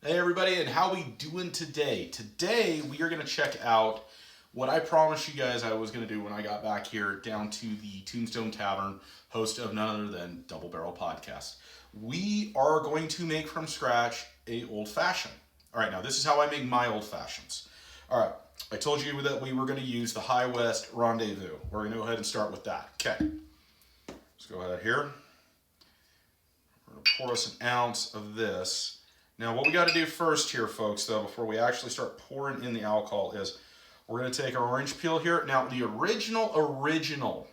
Hey everybody, and how we doing today? Today we are going to check out what I promised you guys I was going to do when I got back here down to the Tombstone Tavern, host of none other than Double Barrel Podcast. We are going to make from scratch a old fashioned. All right, now this is how I make my old fashions. All right, I told you that we were going to use the High West Rendezvous. We're going to go ahead and start with that. Okay, let's go ahead here. We're going to pour us an ounce of this. Now, what we got to do first here, folks, though, before we actually start pouring in the alcohol is we're going to take our orange peel here. Now, the original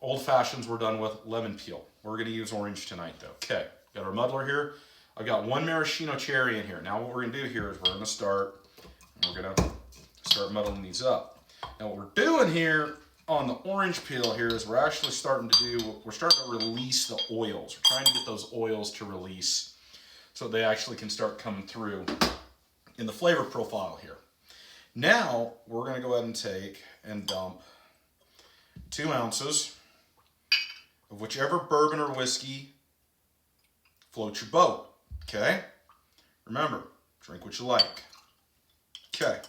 old fashions were done with lemon peel. We're going to use orange tonight, though. Okay, got our muddler here. I've got one maraschino cherry in here. Now, what we're going to do here is we're going to start muddling these up. Now, what we're doing here on the orange peel here is we're actually starting to release the oils. We're trying to get those oils to release so they actually can start coming through in the flavor profile here. Now, we're going to go ahead and take and dump 2 ounces of whichever bourbon or whiskey floats your boat. Okay? Remember, drink what you like. Okay.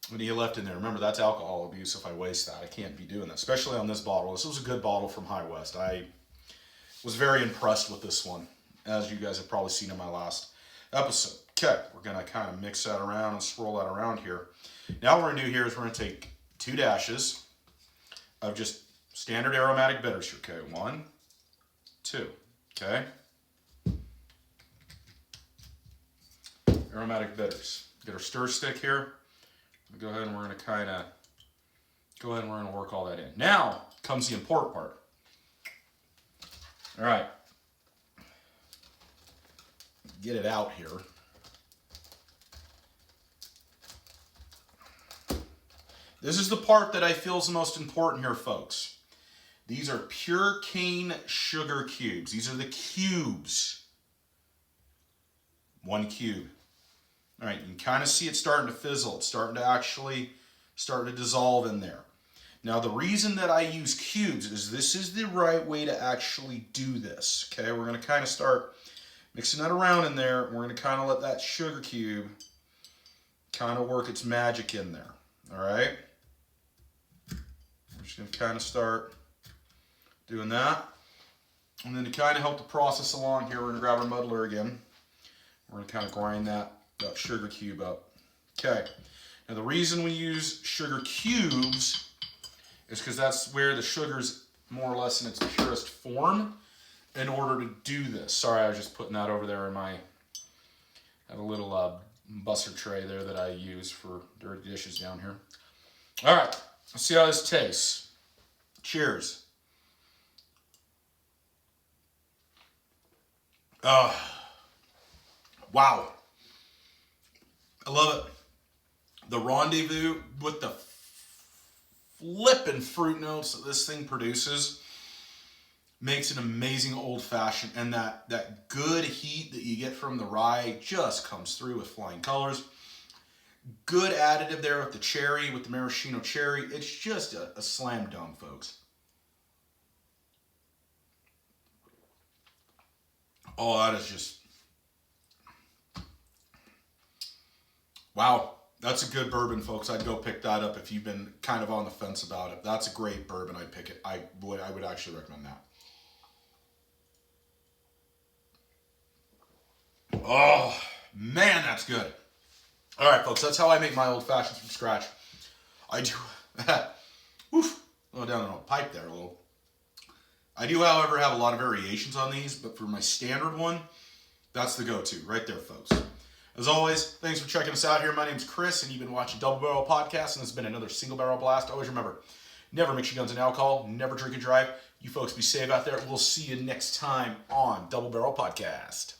What do you left in there? Remember, that's alcohol abuse if I waste that. I can't be doing that, especially on this bottle. This was a good bottle from High West. I was very impressed with this one, as you guys have probably seen in my last episode. Okay, we're going to kind of mix that around and swirl that around here. Now what we're going to do here is we're going to take 2 dashes of just standard aromatic bitters here. Okay, 1, 2. Okay. Aromatic bitters. Get our stir stick here. Go ahead and we're going to work all that in. Now comes the important part. All right, get it out here. This is the part that I feel is the most important here, folks. These are pure cane sugar cubes. These are the cubes. 1 cube. All right, you can kind of see it starting to fizzle. It's starting to dissolve in there. Now, the reason that I use cubes is this is the right way to actually do this. Okay, we're going to kind of start mixing that around in there. We're going to kind of let that sugar cube kind of work its magic in there. All right? We're just going to kind of start doing that. And then to kind of help the process along here, we're going to grab our muddler again. We're going to kind of grind that sugar cube up. Okay. Now, the reason we use sugar cubes is because that's where the sugar's more or less in its purest form in order to do this. Sorry, I was just putting that over there in I have a little busser tray there that I use for dirty dishes down here. All right, let's see how this tastes. Cheers. Wow. I love it. The Rendezvous with the flippin' fruit notes that this thing produces makes an amazing old fashioned, and that good heat that you get from the rye just comes through with flying colors. Good additive there with the cherry, with the maraschino cherry. It's just a slam dunk, folks. Oh, that is just wow. That's a good bourbon, folks. I'd go pick that up if you've been kind of on the fence about it. That's a great bourbon. I'd pick it. I would actually recommend that. Oh, man, that's good. All right, folks, that's how I make my old fashions from scratch. I do. Oof. Oh, down the pipe there a little. I do, however, have a lot of variations on these, but for my standard one, that's the go-to right there, folks. As always, thanks for checking us out here. My name's Chris, and you've been watching Double Barrel Podcast, and this has been another Single Barrel Blast. Always remember, never mix your guns and alcohol, never drink and drive. You folks be safe out there. We'll see you next time on Double Barrel Podcast.